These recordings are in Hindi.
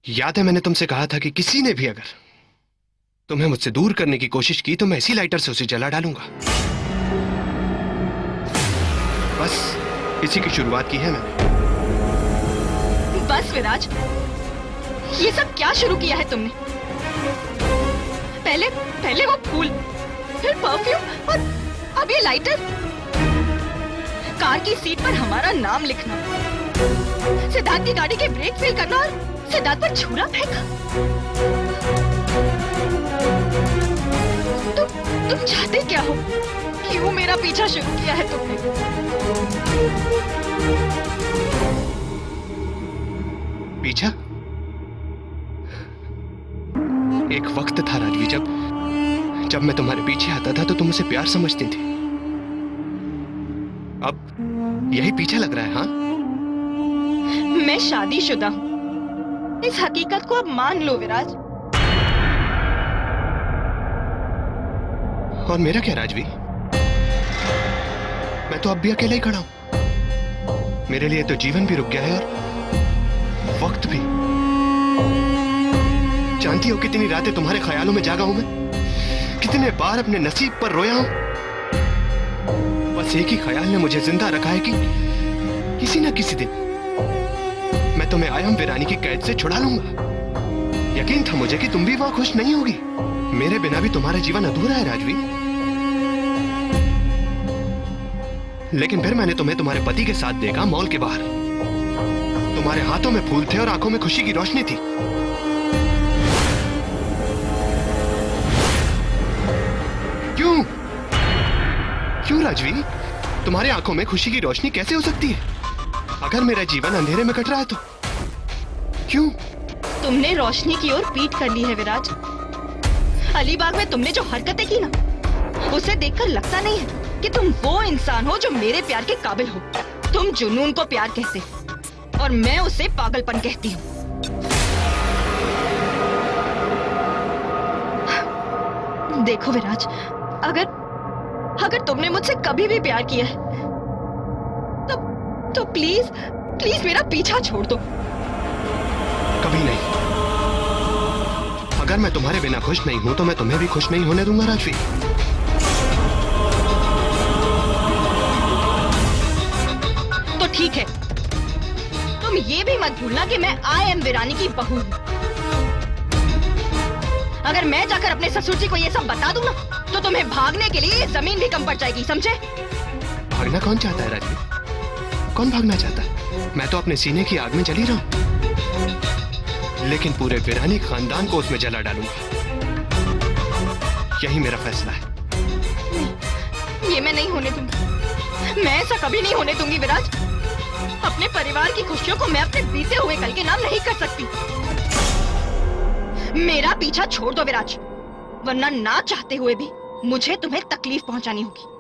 याद है मैंने तुमसे कहा था कि किसी ने भी अगर तुम्हें मुझसे दूर करने की कोशिश की तो मैं इसी लाइटर से उसे जला डालूंगा। बस इसी की शुरुआत की है मैंने। बस विराज, ये सब क्या शुरू किया है तुमने? पहले पहले वो फूल, फिर परफ्यूम और अब ये लाइटर। कार की सीट पर हमारा नाम लिखना, सिद्धार्थ की गाड़ी के ब्रेक फेल करना और सिद्धार्थ पर छुरा फेंका। तुम चाहते क्या हो? क्यों मेरा पीछा शुरू किया है तुमने? पीछा? एक वक्त था राजवी जब मैं तुम्हारे पीछे आता था तो तुम उसे प्यार समझती थी। अब यही पीछा लग रहा है? हाँ, मैं शादीशुदा हूँ, इस हकीकत को अब मान लो विराज। और मेरा क्या राजवी? मैं तो अब भी अकेला ही खड़ा हूं। मेरे लिए तो जीवन भी रुक गया है और वक्त भी। जानती हो कितनी रातें तुम्हारे ख्यालों में जागा हूं मैं? कितने बार अपने नसीब पर रोया हूं? बस एक ही ख्याल ने मुझे जिंदा रखा है कि किसी न किसी दिन मैं तुम्हें आयम वीरानी की कैद से छुड़ा लूंगा। यकीन था मुझे कि तुम भी वहां खुश नहीं होगी। मेरे बिना भी तुम्हारा जीवन अधूरा है राजवी। लेकिन फिर मैंने तुम्हें तुम्हारे पति के साथ देखा मॉल के बाहर। तुम्हारे हाथों में फूल थे और आंखों में खुशी की रोशनी थी। क्यों क्यों राजवी? तुम्हारी आंखों में खुशी की रोशनी कैसे हो सकती है अगर मेरा जीवन अंधेरे में कट रहा है तो? क्यों? तुमने रोशनी की ओर पीठ कर ली है विराज। अलीबाग में तुमने जो हरकतें की ना, उसे देखकर लगता नहीं है कि तुम वो इंसान हो जो मेरे प्यार के काबिल हो। तुम जुनून को प्यार कहते और मैं उसे पागलपन कहती हूँ। देखो विराज, अगर तुमने मुझसे कभी भी प्यार किया है तो प्लीज प्लीज मेरा पीछा छोड़ दो। कभी नहीं। अगर मैं तुम्हारे बिना खुश नहीं हूं तो मैं तुम्हें भी खुश नहीं होने दूंगा राजवी। तो ठीक है, तुम ये भी मत भूलना कि मैं आई एम वीरानी की बहू हूं। अगर मैं जाकर अपने ससुर जी को ये सब बता दूं ना, तो तुम्हें भागने के लिए जमीन भी कम पड़ जाएगी, समझे? भागना कौन चाहता है राजवी? कौन भागना चाहता है? मैं तो अपने सीने की आग में जली रहा हूं, लेकिन पूरे वीरानी खानदान को उसमें जला डालूंगा। यही मेरा फैसला है। ये मैं नहीं होने दूंगी। मैं ऐसा कभी नहीं होने दूंगी विराज। अपने परिवार की खुशियों को मैं अपने बीते हुए कल के नाम नहीं कर सकती। मेरा पीछा छोड़ दो विराज, वरना ना चाहते हुए भी मुझे तुम्हें तकलीफ पहुंचानी होगी।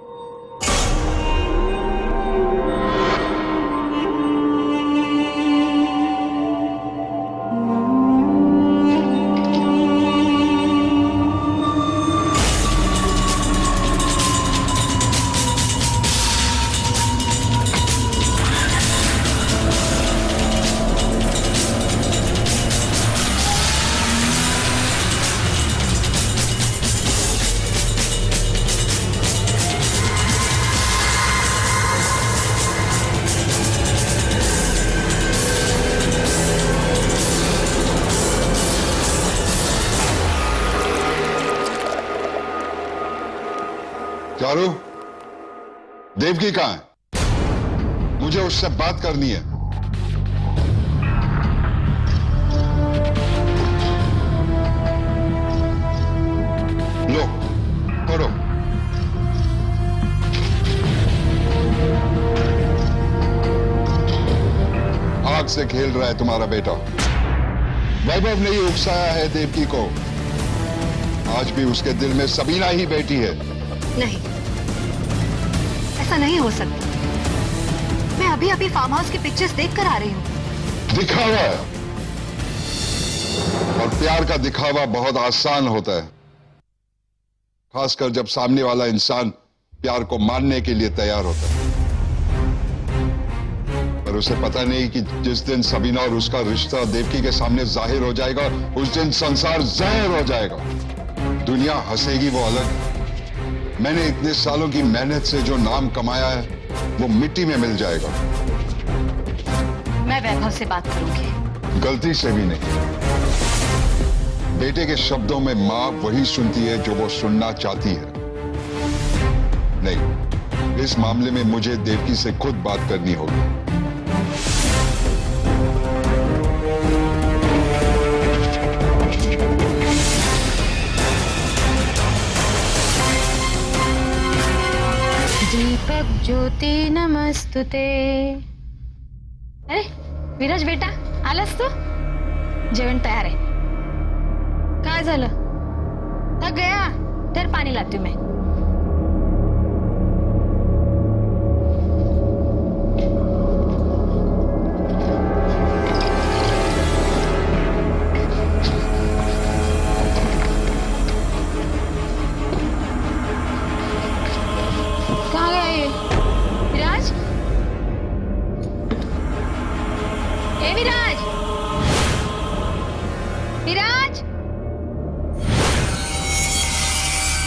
चारू, देवकी कहाँ है? मुझे उससे बात करनी है। लो, पढ़ो। आग से खेल रहा है तुम्हारा बेटा। वैभव ने ही उकसाया है देवकी को। आज भी उसके दिल में सबीना ही बेटी है। नहीं, ऐसा नहीं हो सकता। मैं अभी अभी फार्म हाउस की पिक्चर्स देख कर आ रही हूँ। दिखावा है, और प्यार का दिखावा बहुत आसान होता है, खासकर जब सामने वाला इंसान प्यार को मानने के लिए तैयार होता है। पर पर उसे पता नहीं कि जिस दिन सबीना और उसका रिश्ता देवकी के सामने जाहिर हो जाएगा, उस दिन संसार जहर हो जाएगा। दुनिया हंसेगी वो अलग। मैंने इतने सालों की मेहनत से जो नाम कमाया है वो मिट्टी में मिल जाएगा। मैं वैभव से बात करूंगी। गलती से भी नहीं। बेटे के शब्दों में मां वही सुनती है जो वो सुनना चाहती है। नहीं, इस मामले में मुझे देवकी से खुद बात करनी होगी। दीपक ज्योती नमस्तुते. अरे विराज बेटा, आलास तू? जेवण तयार आहे. काय झालं? थक गया? तर पाणी लावते मैं. कहाँ गया ये? विराज? ए विराज? विराज?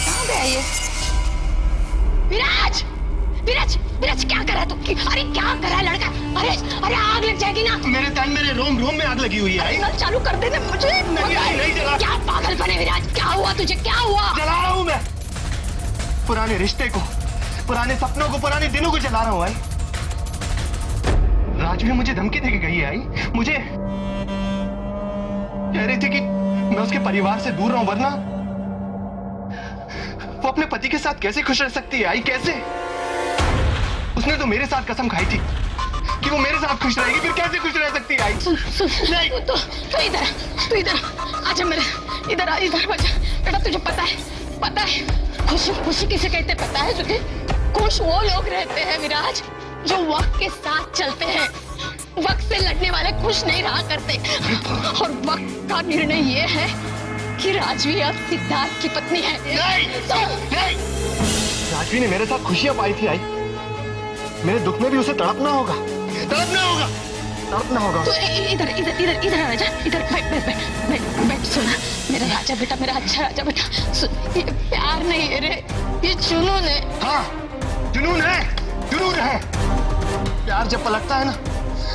कहाँ गया ये? विराज! विराज! विराज क्या कर रहा है तू? अरे क्या कर रहा है लड़का? अरे अरे आग लग जाएगी ना। मेरे तन, मेरे रोम रोम में आग लगी हुई है। नल चालू कर देने मुझे। नहीं जला। क्या पागलपन है विराज? क्या हुआ तुझे? क्या हुआ? जला रहा हूं मैं। पुराने रिश्ते को, पुराने सपनों को, पुराने दिनों को जला रहा हूं। आई राजवी मुझे धमकी देके गई है। आई मुझे कह रही थी कि मैं उसके परिवार से दूर रहूं, वरना वो अपने पति के साथ कैसे खुश रह सकती है। आई कैसे? उसने तो मेरे साथ कसम खाई थी कि वो मेरे साथ खुश रहेगी, फिर कैसे खुश रह सकती है। आई सुन तो इधर आजा मेरे, इधर बचा बेटा। तुझे पता है खुशी किसे कहते पता है तुझे? खुश वो लोग रहते हैं विराज जो वक्त के साथ चलते हैं। वक्त से लड़ने वाले खुश नहीं रहा करते। और वक्त का निर्णय ये है कि राजवी अब सिद्धार्थ की पत्नी है। नहीं। राजवी ने मेरे साथ खुशियां पाई थी। आई मेरे दुख में भी उसे तड़पना होगा। तो इधर आ जा। इधर बैठ। सुना मेरा राजा बेटा, मेरा अच्छा राजा बेटा, सुन, ये प्यार नहीं है रे, ये जुनून है। हाँ, जुनून है। प्यार जब पलटता है ना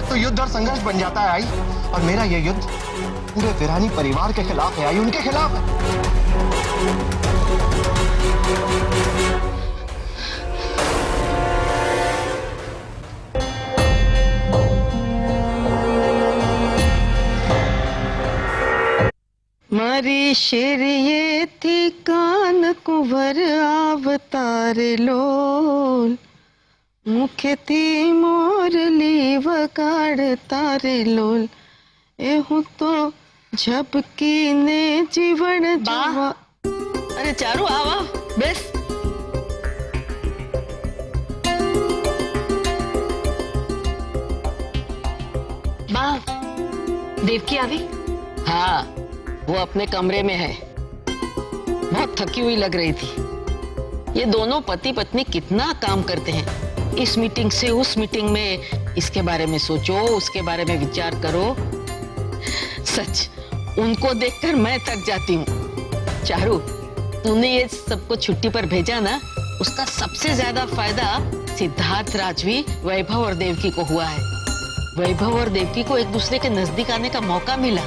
तो युद्ध और संघर्ष बन जाता है। आई और मेरा ये युद्ध पूरे वीरानी परिवार के खिलाफ है। आई उनके खिलाफ है। मारी शेर ये थी कान कुंवर अवतार लोल, मुखे थी मोरली वगाड़ तारे लोल, एहू तो झपकी ने जीवन जवा। अरे चारू आवा बेस। बा, देवकी आ गई? हाँ, वो अपने कमरे में है। बहुत थकी हुई लग रही थी। ये दोनों पति पत्नी कितना काम करते हैं, इस मीटिंग से उस मीटिंग में, इसके बारे में सोचो, उसके बारे में विचार करो। सच, उनको देखकर मैं थक जाती हूँ। चारू, तूने ये सबको छुट्टी पर भेजा ना, उसका सबसे ज्यादा फायदा सिद्धार्थ, राजवी, वैभव और देवकी को हुआ है। वैभव और देवकी को एक दूसरे के नजदीक आने का मौका मिला।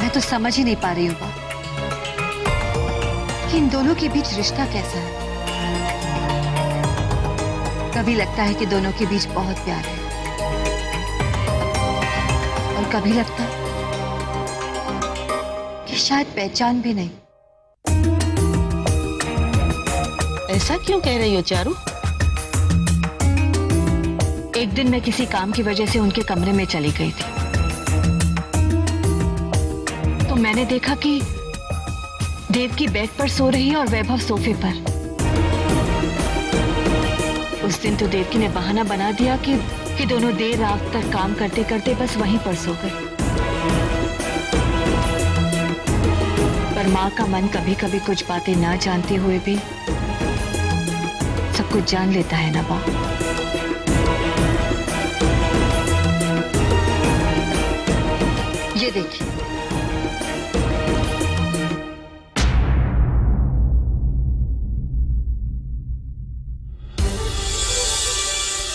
मैं तो समझ ही नहीं पा रही हूँ बा, कि इन दोनों के बीच रिश्ता कैसा है। कभी लगता है कि दोनों के बीच बहुत प्यार है, और कभी लगता है कि शायद पहचान भी नहीं। ऐसा क्यों कह रही हो चारू? एक दिन मैं किसी काम की वजह से उनके कमरे में चली गई थी, तो मैंने देखा कि देवकी बेड पर सो रही है और वैभव सोफे पर। उस दिन तो देवकी ने बहाना बना दिया कि दोनों देर रात तक काम करते करते बस वहीं पर सो गए। पर माँ का मन कभी कभी कुछ बातें ना जानते हुए भी सब कुछ जान लेता है ना बा। ये देखिए।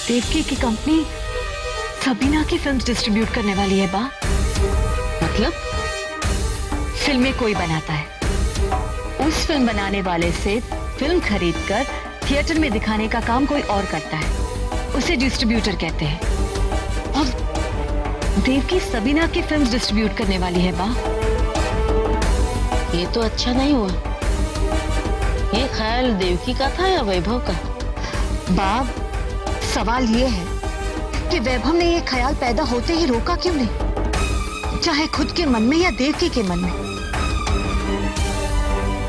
देवकी की कंपनी सबीना की फिल्म्स डिस्ट्रीब्यूट करने वाली है बा। मतलब? फिल्में कोई बनाता है, उस फिल्म बनाने वाले से फिल्म खरीदकर थिएटर में दिखाने का काम कोई और करता है, उसे डिस्ट्रीब्यूटर कहते हैं। अब देवकी सबीना की फिल्म्स डिस्ट्रीब्यूट करने वाली है बा। ये तो अच्छा नहीं हुआ। ये ख्याल देवकी का था या वैभव का? बाब, सवाल ये है कि वैभव ने ये ख्याल पैदा होते ही रोका क्यों नहीं, चाहे खुद के मन में या देवकी के मन में।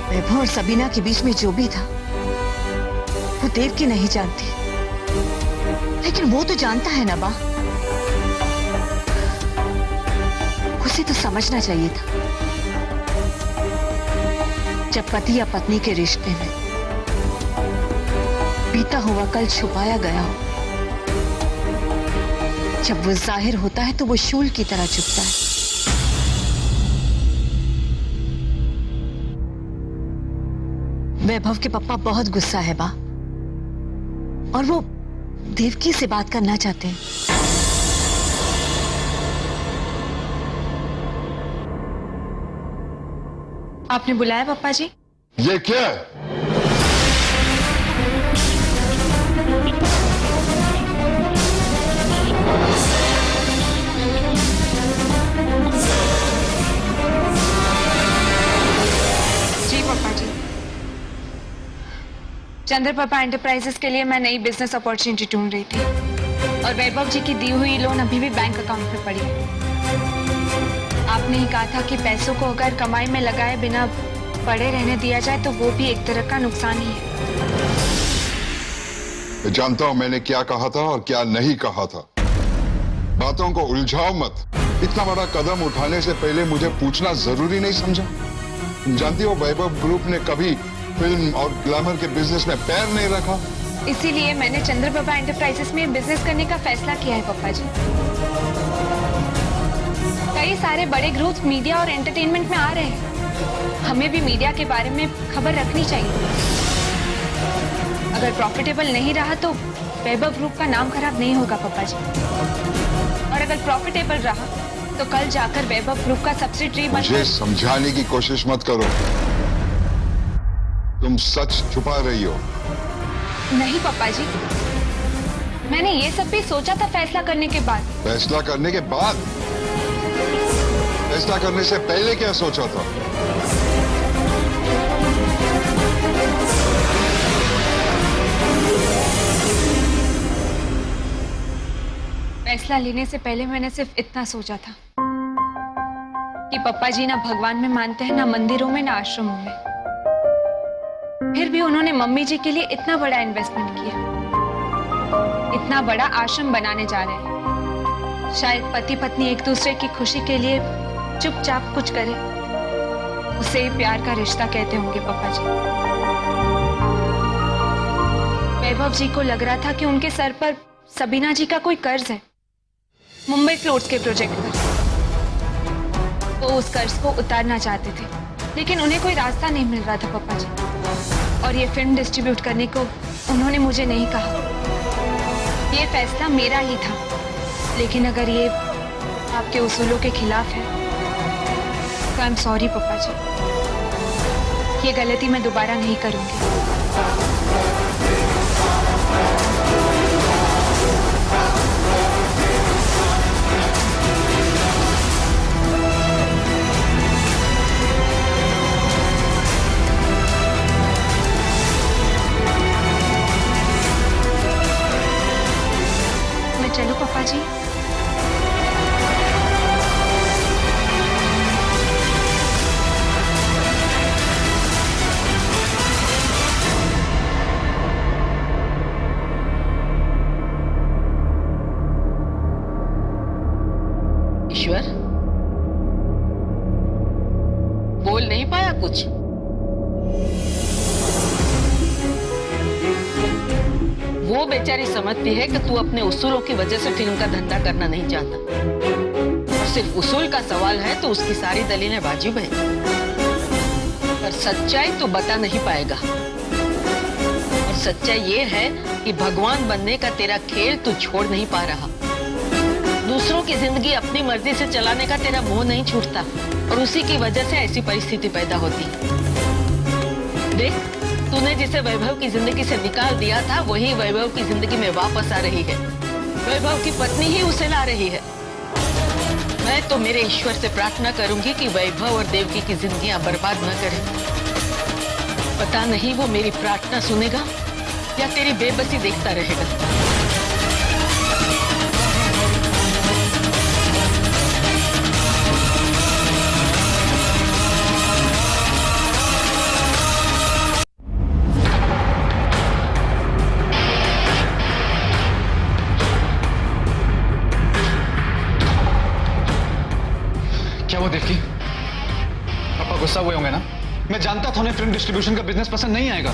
वैभव और सबीना के बीच में जो भी था वो देवकी नहीं जानती, लेकिन वो तो जानता है ना बा। उसे तो समझना चाहिए था, जब पति या पत्नी के रिश्ते में बीता हुआ कल छुपाया गया हो, जब वो जाहिर होता है तो वो शूल की तरह चुभता है। वैभव के पापा बहुत गुस्सा है बा, और वो देवकी से बात करना चाहते हैं। आपने बुलाया पापा जी? ये क्या है? जी पापा जी, चंद्रप्रभा एंटरप्राइजेस के लिए मैं नई बिजनेस अपॉर्चुनिटी ढूंढ रही थी, और वैभव जी की दी हुई लोन अभी भी बैंक अकाउंट में पड़ी है। आपने ही कहा था कि पैसों को अगर कमाई में लगाए बिना पड़े रहने दिया जाए तो वो भी एक तरह का नुकसान ही है। मैं जानता हूं मैंने क्या कहा था और क्या नहीं कहा था। बातों को उलझाओ मत। इतना बड़ा कदम उठाने से पहले मुझे पूछना जरूरी नहीं समझा? जानती हो वैभव ग्रुप ने कभी फिल्म और ग्लैमर के बिजनेस में पैर नहीं रखा। इसीलिए मैंने चंद्रप्रभा एंटरप्राइजेस में बिजनेस करने का फैसला किया है पापा जी। कई सारे बड़े ग्रुप्स मीडिया और एंटरटेनमेंट में आ रहे हैं, हमें भी मीडिया के बारे में खबर रखनी चाहिए। अगर प्रॉफिटेबल नहीं रहा तो वैभव ग्रुप का नाम खराब नहीं होगा पापा जी, और अगर प्रॉफिटेबल रहा तो कल जाकर वैभव ग्रुप का सब्सिडियरी मुझे समझाने की कोशिश मत करो, तुम सच छुपा रही हो। नहीं पापा जी, मैंने ये सब भी सोचा था फैसला करने के बाद। फैसला करने के बाद? फैसला करने से पहले क्या सोचा था? फैसला लेने से पहले मैंने सिर्फ इतना सोचा था कि पापा जी ना भगवान में मानते हैं, ना मंदिरों में, ना आश्रमों में। फिर भी उन्होंने मम्मी जी के लिए इतना बड़ा इन्वेस्टमेंट किया, इतना बड़ा आश्रम बनाने जा रहे हैं। शायद पति पत्नी एक दूसरे की खुशी के लिए चुपचाप कुछ करे, उसे ही प्यार का रिश्ता कहते होंगे पापा जी। वैभव जी को लग रहा था कि उनके सर पर सबीना जी का कोई कर्ज है, मुंबई फ्लोट्स के प्रोजेक्ट पर। वो उस कर्ज को उतारना चाहते थे, लेकिन उन्हें कोई रास्ता नहीं मिल रहा था पापा जी। और ये फिल्म डिस्ट्रीब्यूट करने को उन्होंने मुझे नहीं कहा। ये फैसला मेरा ही था, लेकिन अगर ये आपके उसूलों के खिलाफ है तो आई एम सॉरी पापा जी। ये गलती मैं दोबारा नहीं करूंगी। मैं चलूं पापा जी? ईश्वर, बोल नहीं पाया कुछ? वो बेचारी समझती है कि तू अपने उसूलों की वजह से फिल्म का धंधा करना नहीं चाहता। सिर्फ उसूल का सवाल है तो उसकी सारी दलीलें वाजिब है, पर सच्चाई तो बता नहीं पाएगा। और सच्चाई ये है कि भगवान बनने का तेरा खेल तू छोड़ नहीं पा रहा। दूसरों की जिंदगी अपनी मर्जी से चलाने का तेरा मोह नहीं छूटता, और उसी की वजह से ऐसी परिस्थिति पैदा होती। देख, तूने जिसे वैभव की जिंदगी से निकाल दिया था वही वैभव की जिंदगी में वापस आ रही है। वैभव की पत्नी ही उसे ला रही है। मैं तो मेरे ईश्वर से प्रार्थना करूंगी कि वैभव और देवकी की जिंदगियां बर्बाद न करे। पता नहीं वो मेरी प्रार्थना सुनेगा या तेरी बेबसी देखता रहेगा। क्या वो देवकी? पापा गुस्सा हुए होंगे ना? मैं जानता था उन्हें फिल्म डिस्ट्रीब्यूशन का बिजनेस पसंद नहीं आएगा।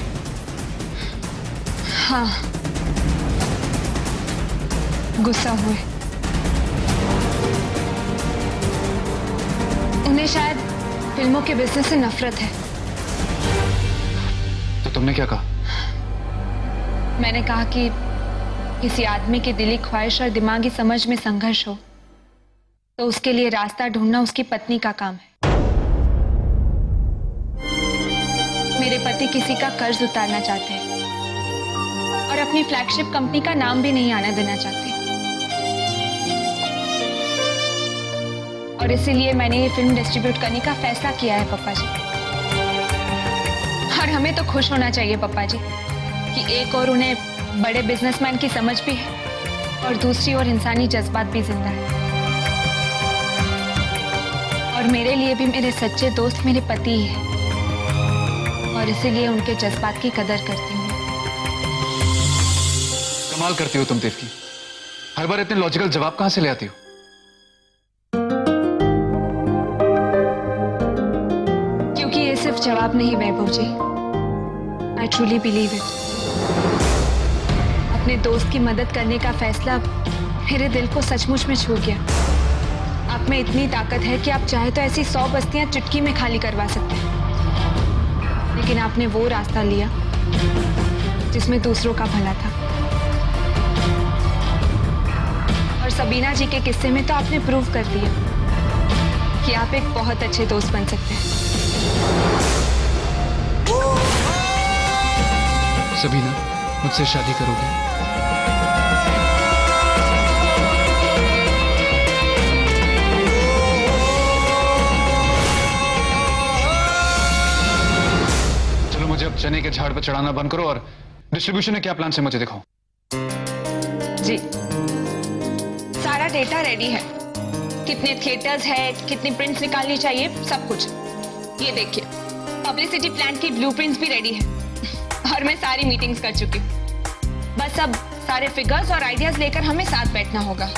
हाँ, गुस्सा हुए। उन्हें शायद फिल्मों के बिजनेस से नफरत है। तो तुमने क्या कहा? मैंने कहा कि किसी आदमी की दिली ख्वाहिश और दिमागी समझ में संघर्ष हो तो उसके लिए रास्ता ढूंढना उसकी पत्नी का काम है। मेरे पति किसी का कर्ज उतारना चाहते हैं और अपनी फ्लैगशिप कंपनी का नाम भी नहीं आने देना चाहते, और इसीलिए मैंने ये फिल्म डिस्ट्रीब्यूट करने का फैसला किया है पापा जी। और हमें तो खुश होना चाहिए पापा जी कि एक और उन्हें बड़े बिजनेसमैन की समझ भी है और दूसरी ओर इंसानी जज्बात भी जिंदा है। और मेरे लिए भी मेरे सच्चे दोस्त मेरे पति ही है, और इसीलिए उनके जज्बात की कदर करती हूँ। कमाल करती हो तुम देवकी, हर बार इतने लॉजिकल जवाब कहां से ले आती हो? क्योंकि ये सिर्फ जवाब नहीं वैभव जी, आई ट्रूली बिलीव इट। अपने दोस्त की मदद करने का फैसला मेरे दिल को सचमुच में छू गया। आप में इतनी ताकत है कि आप चाहे तो ऐसी 100 बस्तियां चुटकी में खाली करवा सकते हैं, लेकिन आपने वो रास्ता लिया जिसमें दूसरों का भला था। और सबीना जी के किस्से में तो आपने प्रूव कर दिया कि आप एक बहुत अच्छे दोस्त बन सकते हैं। सबीना, मुझसे शादी करोगी? मुझे अब चने के झाड़ पर चढ़ाना बंद करो और डिस्ट्रीब्यूशन में क्या प्लान है मुझे दिखाओ। जी, सारा डेटा रेडी है। कितने थिएटर्स है, कितनी प्रिंट्स निकालनी चाहिए, सब कुछ। ये देखिए, पब्लिसिटी प्लान की ब्लूप्रिंट्स भी रेडी है और मैं सारी मीटिंग्स कर चुकी हूँ। बस अब सारे फिगर्स और आइडियाज लेकर हमें साथ बैठना होगा।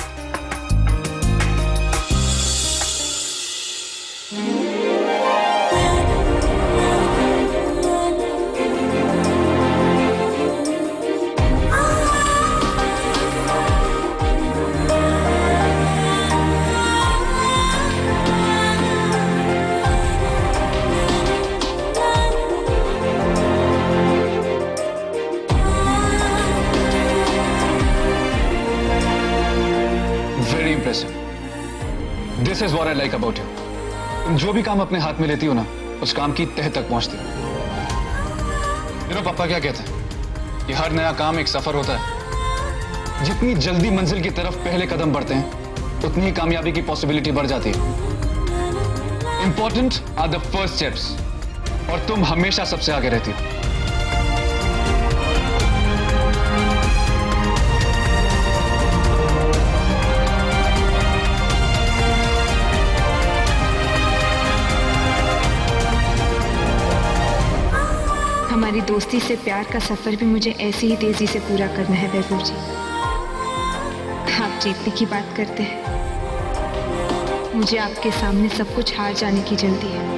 This is what I like about you. तुम जो भी काम अपने हाथ में लेती हो ना, उस काम की तह तक पहुंचती हो। पापा क्या कहते हैं कि हर नया काम एक सफर होता है। जितनी जल्दी मंजिल की तरफ पहले कदम बढ़ते हैं, उतनी ही कामयाबी की पॉसिबिलिटी बढ़ जाती है। Important are the first steps, और तुम हमेशा सबसे आगे रहती हो। हमारी दोस्ती से प्यार का सफर भी मुझे ऐसी ही तेजी से पूरा करना है वैभव जी। आप जीतने की बात करते हैं, मुझे आपके सामने सब कुछ हार जाने की जल्दी है।